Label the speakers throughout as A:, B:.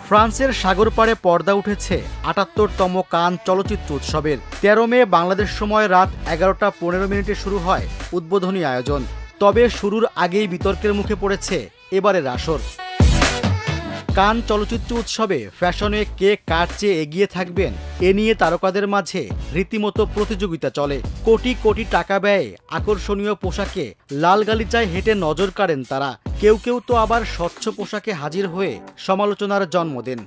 A: ফ্রান্সের সাগর পাড়ে পর্দা উঠেছে ৭৮তম কান চলচ্চিত্র উৎসবের। ১৩ মে বাংলাদেশ সময় রাত ১১টা ১৫ শুরু হয় উদ্বোধনী আয়োজন। তবে শুরুর আগেই বিতর্কের মুখে পড়েছে এবারের আসর। কান চলচ্চিত্র উৎসবে ফ্যাশনে কে কার চেয়ে এগিয়ে থাকবেন এ নিয়ে তারকাদের মাঝে রীতিমতো প্রতিযোগিতা চলে। কোটি কোটি টাকা ব্যয়ে আকর্ষণীয় পোশাকে লাল গালিচায় হেঁটে নজর কাড়েন তারা। কেউ কেউ তো আবার স্বচ্ছ পোশাকে হাজির হয়ে সমালোচনার জন্ম দেন।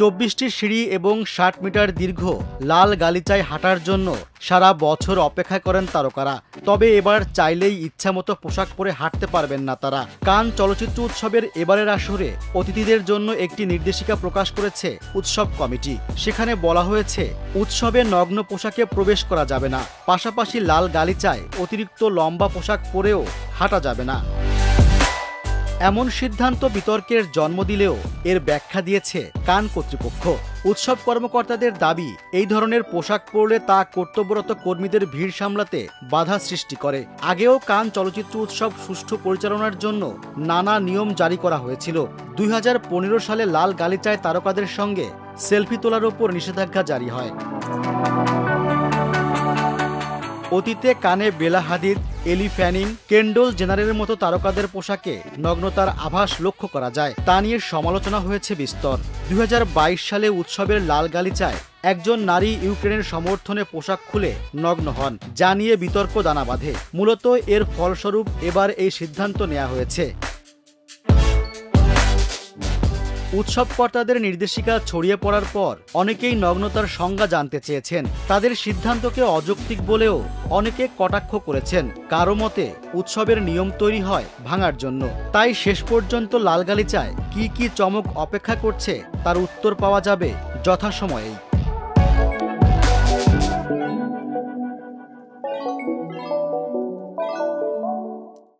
A: ২৪টি সিঁড়ি এবং ৬০ মিটার দীর্ঘ লাল গালিচায় হাঁটার জন্য সারা বছর অপেক্ষা করেন তারকারা। তবে এবার চাইলেই ইচ্ছামতো পোশাক পরে হাঁটতে পারবেন না তারা। কান চলচ্চিত্র উৎসবের এবারের আসরে অতিথিদের জন্য একটি নির্দেশিকা প্রকাশ করেছে উৎসব কমিটি। সেখানে বলা হয়েছে, উৎসবে নগ্ন পোশাকে প্রবেশ করা যাবে না, পাশাপাশি লাল গালিচায় অতিরিক্ত লম্বা পোশাক পরেও হাঁটা যাবে না। এমন সিদ্ধান্ত বিতর্কের জন্ম দিলেও এর ব্যাখ্যা দিয়েছে কান কর্তৃপক্ষ। উৎসব কর্মকর্তাদের দাবি, এই ধরনের পোশাক পরলে তা কর্তব্যরত কর্মীদের ভিড় সামলাতে বাধা সৃষ্টি করে। আগেও কান চলচ্চিত্র উৎসব সুষ্ঠু পরিচালনার জন্য নানা নিয়ম জারি করা হয়েছিল। ২০১৫ সালে লাল গালিচায় তারকাদের সঙ্গে সেলফি তোলার ওপর নিষেধাজ্ঞা জারি হয়। অতীতে কানে বেলা হাদিদ, এলি ফ্যানিং, কেন্ডল জেনারের মতো তারকাদের পোশাকে নগ্নতার আভাস লক্ষ্য করা যায়। তা নিয়ে সমালোচনা হয়েছে বিস্তর। ২০২২ সালে উৎসবের লাল গালিচায় একজন নারী ইউক্রেনের সমর্থনে পোশাক খুলে নগ্ন হন, যা নিয়ে বিতর্ক দানা বাঁধে। মূলত এর ফলস্বরূপ এবার এই সিদ্ধান্ত নেওয়া হয়েছে। উৎসবকর্তাদের নির্দেশিকা ছড়িয়ে পড়ার পর অনেকেই নগ্নতার সংজ্ঞা জানতে চেয়েছেন। তাদের সিদ্ধান্তকে অযৌক্তিক বলেও অনেকে কটাক্ষ করেছেন। কারো মতে, উৎসবের নিয়ম তৈরি হয় ভাঙার জন্য। তাই শেষ পর্যন্ত লাল গালিচায় কি কি চমক অপেক্ষা করছে তার উত্তর পাওয়া যাবে যথাসময়েই।